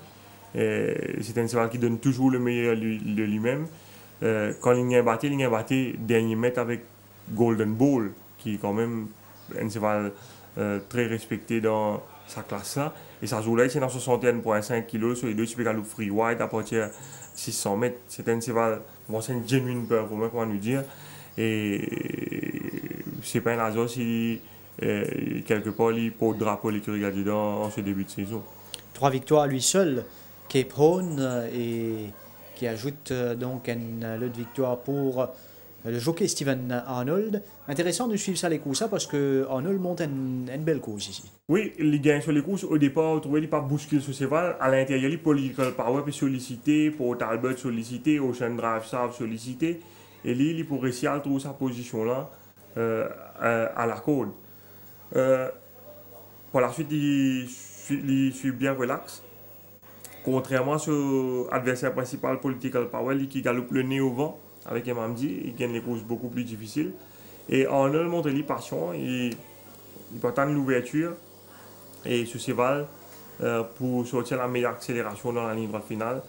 C'est un cheval qui donne toujours le meilleur de lui-même. Quand il a battu dernier mètre avec Golden Ball, qui est quand même un cheval très respecté dans sa classe là. Et sa journée, c'est dans 61,5 kg sur les deux types de free wide à partir de 600 mètres. C'est un cheval, bon, c'est une genuine performance, comment nous dire. Et c'est pas un hasard si quelque part il porte drapeau l'écurie Gadjeda en ce début de saison. 3 victoires à lui seul, Cape Horn, et qui ajoute donc une autre victoire pour le jockey Steven Arnold. Intéressant de suivre ça les courses parce que Arnold monte une belle course ici. Oui, il gagne sur les courses. Au départ, on trouvait qu'il pas bousculer ce cheval. À l'intérieur, il Political Power peut solliciter, pour Talbot solliciter, Ocean Drive South solliciter. Et lui, il pour réussir à trouver sa position là à la corde. Par la suite, il suit bien relax. Contrairement à son adversaire principal, Political Power, qui galope le nez au vent avec Mamdi, il gagne les courses beaucoup plus difficiles. Et Arnold montre lui passion, il peut attendre l'ouverture et ce cheval pour sortir la meilleure accélération dans la ligne droite finale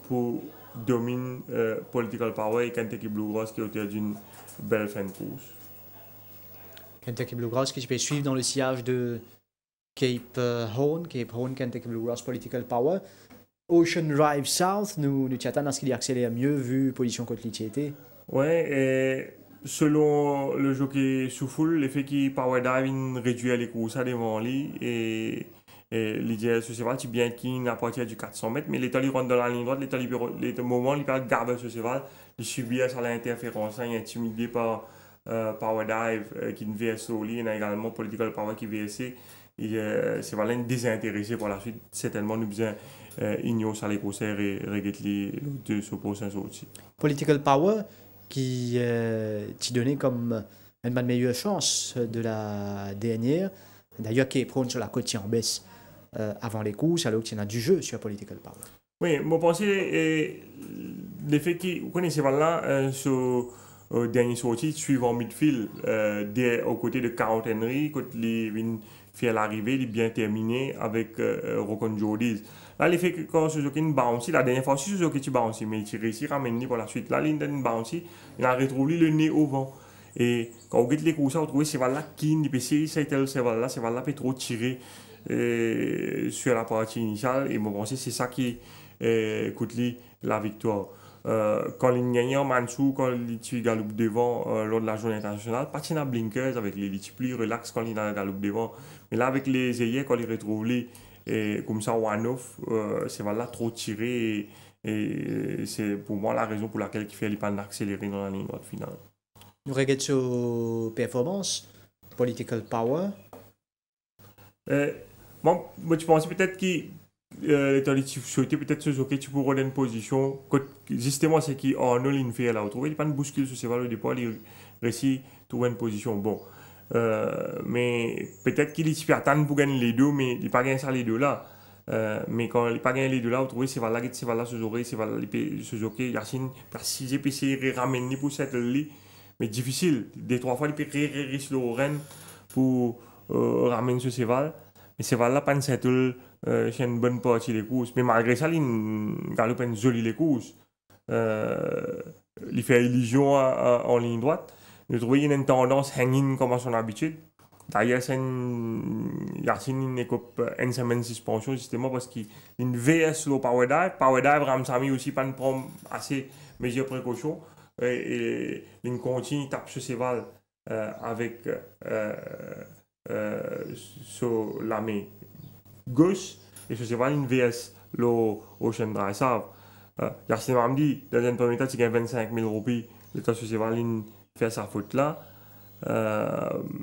pour dominer Political Power et Kentucky Bluegrass qui est auteur d'une belle fin de course. Kentucky Bluegrass qui se fait suivre dans le sillage de Cape Horn, Kentucky Bluegrass, Political Power. Ocean Drive South, nous attendons à ce qu'il accélère mieux vu position contre l'ITT. Ouais, et selon le jockey Soufoul, l'effet qui Power Dive réduit les courses à devant lui et l'idée ce cheval c'est bien qu'il à partir du 400 mètres, mais l'état il rentre dans la ligne droite, l'état moment il perd garder ce cheval, il subit ça l'interférence, il est intimidé par Power Dive qui ne VS au lit, il y a également Political Power qui VSC. C'est vraiment désintéressé par la suite. Certainement, nous besoin ignorer ça les concerts et regretter les opposants aussi. Political Power qui t'y donnait comme une bonne meilleure chance de la dernière. D'ailleurs, qui est prône sur la côte en baisse avant les courses, alors qu'il y en a du jeu sur Political Power. Oui, moi, je pense l'effet qui, vous connaissez là, sur dernier sortie, suivant midfield, aux côtés de Count Henry, côté les fait l'arrivée, il est bien terminé avec Rokon Jordies. Là, l'effet que quand Suzuki bounce, la dernière fois aussi Suzuki tu bounce, mais il réussit à ramener pour la suite. Là, il bounce, il a retrouvé le nez au vent. Et quand vous regardez les courses, vous trouvez ce cheval-là qui n'est pas sérieux, c'est tel cheval-là peut trop tirer sur la partie initiale. Et moi, je pense que c'est ça qui coûte la victoire. Quand il gagne en Mansou, quand il galope devant lors de la journée internationale, pas de blinkers avec les petits plus relax quand il galope devant. Mais là, avec les ailiers, quand ils retrouvent les, et comme ça, one-off, c'est voilà, trop tiré. Et c'est pour moi la raison pour laquelle il fait les pannes d'accélérer dans la ligne droite finale. Nous regardons sur performance, political power. Moi, tu penses peut-être qu'il souhaitait peut-être se joker tu pourrais une position. Justement, c'est qu'il Arnold il fait là. Il n'y a pas de bouscule sur ses valeurs au départ. Il réussit à trouver une position. Bon. Mais peut-être qu'il est attendre pour gagner les deux, mais il n'a pas gagné ça les deux là. Mais quand il n'a pas gagné les deux là, vous trouvez c'est valable, se jouer, c'est valable, se joker. Yacine, si j'ai essayé de ramener pour cette ligne, mais difficile. Des trois fois, il peut réussir le Rennes pour ramener ce cheval. Mais ce cheval là, pas une settle, c'est une bonne partie des courses. Mais malgré ça, il galope une jolie les courses. Il fait illusion en ligne droite. Je trouve qu'il y a une tendance hanging comme à son habitude. D'ailleurs, Yacine écope une semaine de suspension justement parce qu'il y a une VS sur le power dive. Power dive, Ramsamy aussi pas de prendre assez mesures précautions. Et il continue, il tape ce cheval avec sur la main gauche. Et ce cheval, une VS, le Ocean Dry Salve. Yacine m'a dit, dans un premier temps, il gagne 25 000 roupies. Le temps ce cheval, il fait sa faute là.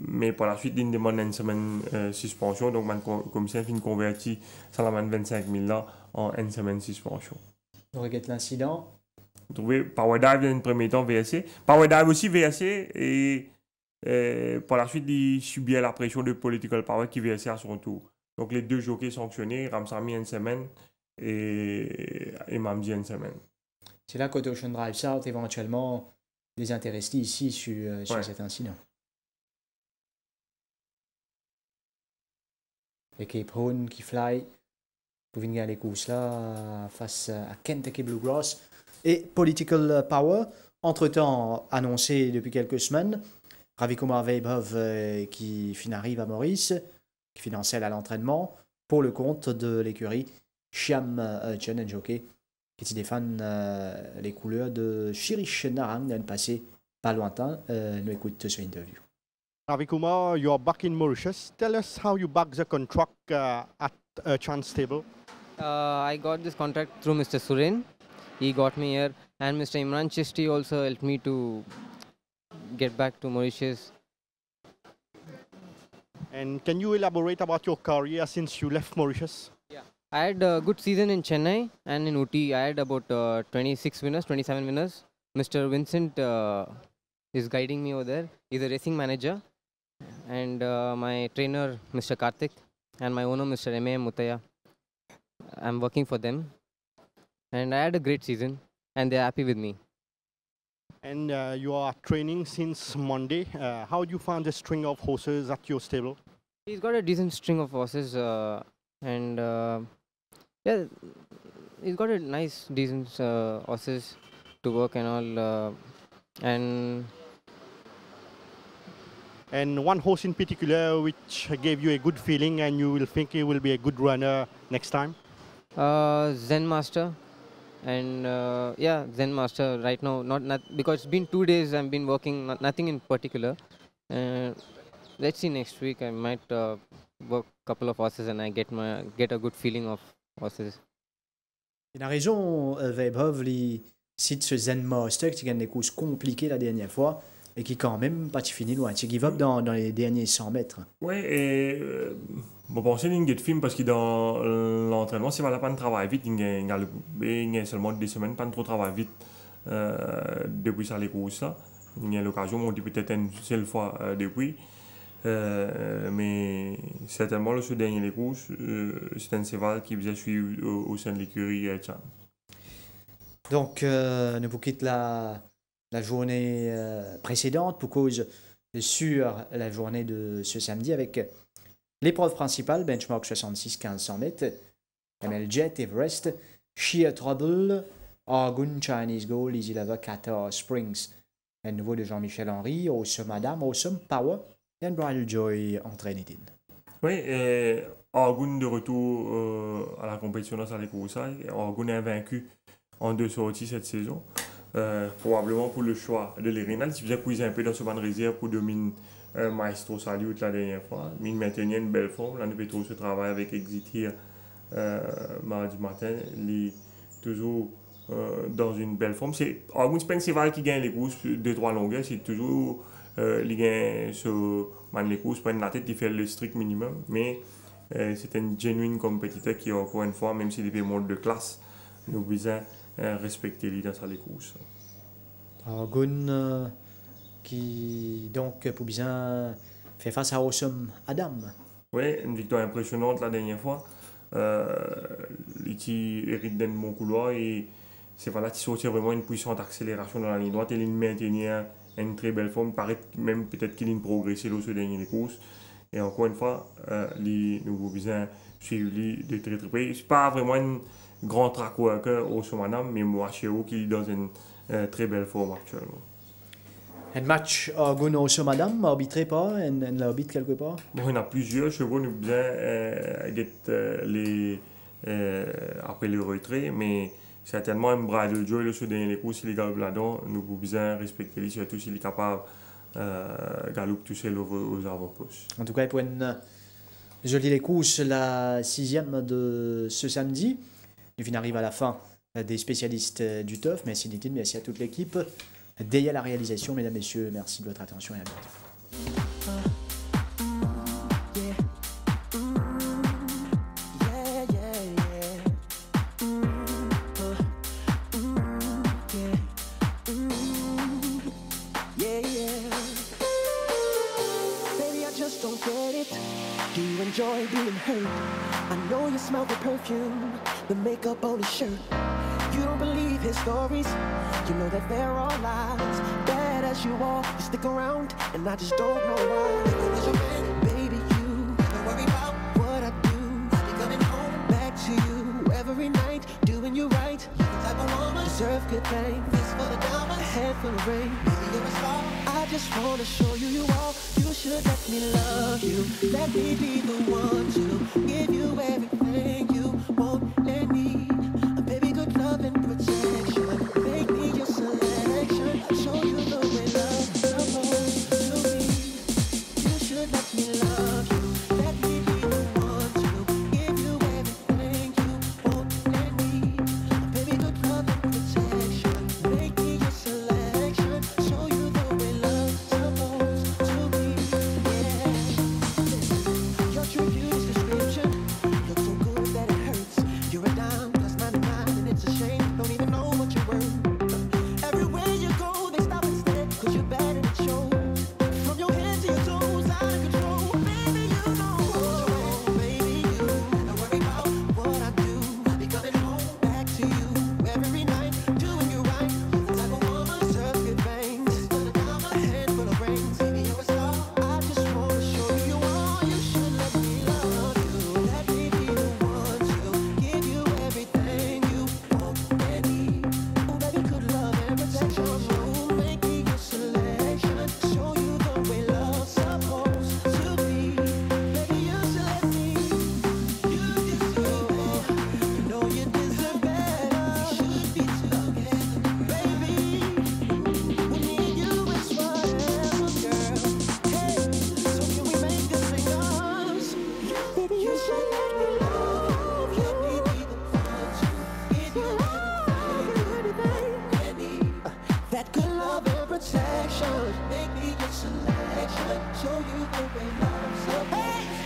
Mais par la suite, il demande une semaine suspension. Donc, le commissaire finit converti ça la 25 000 là en une semaine suspension. On regarde l'incident. Vous trouvez Power Dive dans un premier temps VSC. Power Dive aussi VSC et par la suite, il subit la pression de Political Power qui VSC à son tour. Donc, les deux jockeys sanctionnés, Ramsamy une semaine et Mamdi une semaine. C'est là côté Ocean Drive South, éventuellement, des intéressés ici sur cet incident. Et Cape Horn qui fly pour venir à les courses là face à Kentucky Bluegrass. Et Political Power, entre-temps annoncé depuis quelques semaines, Ravikumar Vaibhav qui arrive à Maurice, qui finançait à l'entraînement pour le compte de l'écurie Shyam Chen Jockey, qui défend les couleurs de Shirish Narang d'un passé pas lointain. Nous écoutons ce interview. Ravikumar, you are back in Mauritius. Tell us how you back the contract at Chance Stable. I got this contract through Mr. Suren. He got me here, and Mr. Imran Chishti also helped me to get back to Mauritius. And can you elaborate about your career since you left Mauritius? Yeah, I had a good season in Chennai and in Ooty. I had about 26 winners, 27 winners. Mr. Vincent is guiding me over there. He's a racing manager. And my trainer, Mr. Karthik, and my owner, Mr. M.A.M. Mutaya. I'm working for them. And I had a great season, and they're happy with me. And you are training since Monday. How do you find the string of horses at your stable? He's got a decent string of horses, and yeah, he's got a nice, decent horses to work and all. And one horse in particular which gave you a good feeling and you will think he will be a good runner next time? Zen Master. And yeah, Zen Master right now, not because it's been 2 days I've been working, nothing in particular. Let's see next week, I might work a couple of horses and I get a good feeling of horses. Il a raison, Vaibhav, il cite ce Zen Master qui gagne des courses compliquées la dernière fois et qui quand même pas fini loin. Il give up dans les derniers 100 mètres. Oui, et bon, c'est une film parce que dans l'entraînement, c'est pas la peine de travailler vite. Il y a seulement 2 semaines, pas trop travailler vite depuis ça les courses. Il y a l'occasion, on dit peut-être une seule fois depuis. Mais certainement, ce dernier les courses, c'est un cheval qui faisait suivre au sein de l'écurie Chan. Donc, nous vous quittons la journée précédente pour cause sur la journée de ce samedi avec l'épreuve principale, benchmark 66 1500 mètres, Camel Jet, Everest, Sheer Trouble, Argun, Chinese Gold, Easy Lover, Qatar Springs. Un nouveau de Jean-Michel Henry, Awesome Adam, Awesome Power et Bridal Joy entraîné. Oui, et Argun de retour à la compétition dans les courses. Argun est invaincu en 2 sorties cette saison. Probablement pour le choix de l'Irénal. Si vous avez un peu dans ce banc de réserve pour dominer Maestro Salute la dernière fois, mais il maintenait une belle forme. Là, nous faisons ce travail avec Exit Here mardi matin. Il est toujours dans une belle forme. C'est Penseval qui gagne les courses de 3 longueurs, c'est toujours il gagne les courses, prennent la tête, il fait le strict minimum, mais c'est un genuine compétiteur qui, encore une fois, même s'il est monte de classe, nous besoin respecter lui dans sa courses. Alors, Gun qui donc pour bien faire face à Awesome Adam. Oui, une victoire impressionnante la dernière fois. Il hérite d'un bon couloir et c'est voilà qui sortit vraiment une puissante accélération dans la ligne droite et il maintenait une très belle forme. Paraît même peut-être qu'il a progressé dans ce dernier course. Et encore une fois, nous avons besoin de suivre de très très près. Ce n'est pas vraiment un grand track worker au Madame, mais moi, chez vous, qui est dans une très belle forme actuellement. Un match à Gun au Madame, arbitré pas, un arbitre quelque part? Bon, il y en a plusieurs chevaux, nous avons besoin après le retrait, mais certainement un bras de Joe, le dernier courses, s'il est galop là-dedans, nous avons besoin de respecter lui, surtout s'il est capable de galoper tout seul aux avant-postes. En tout cas, pour une jolie course, la 6e de ce samedi. On arrive à la fin des spécialistes du TUF. Merci Nitin, merci à toute l'équipe. Derrière la réalisation, mesdames, messieurs, merci de votre attention et à bientôt. Enjoy being hurt. I know you smell the perfume, the makeup on his shirt. You don't believe his stories, you know that they're all lies. Bad as you are, you stick around, and I just don't know why. Because your man, baby, you never worry about what I do. I'll be coming home back to you every night, doing you right. You're the type of woman, deserve good things. This for the diamonds, a head full of rain. Baby, you're a star. I just wanna show you you all. You should let me love you. Let me be the one to give you everything you want and need. A baby, good love and protection. Make me your selection. Show you the way love's supposed to be. You should let me love you. Let me be the one to give you everything you want and need. A baby, good love and protection. Make me your selection. Show you the way love's supposed to be. Your true beauty's description looks so good that it hurts. You're a dime plus 99 and it's a shame. Don't even know what you're worth. Everywhere you go, they stop instead, cause you're bad and it shows. From your head to your toes, out of control. Baby, you know. Baby, you don't worry about what I do. I'll be coming home back to you every night, doing you right. You're the type of woman who deserves good things. A handful of rings. Baby, you're a star. I just wanna show you you are. You should let me love you. Let me be the one to give you everything you want and need. Oh, baby, good love and protection. Oh, make me your selection. Show you the way love's supposed to be. Baby, you should let me. You deserve it. You know you deserve better. We should be together, baby. With me and you, it's whatever, girl. Hey, so can we make this thing ours? Baby, you should let me love you. Let me be the one to give you everything I need. That good love and protection. Make me your selection. Show you the way love's supposed to be.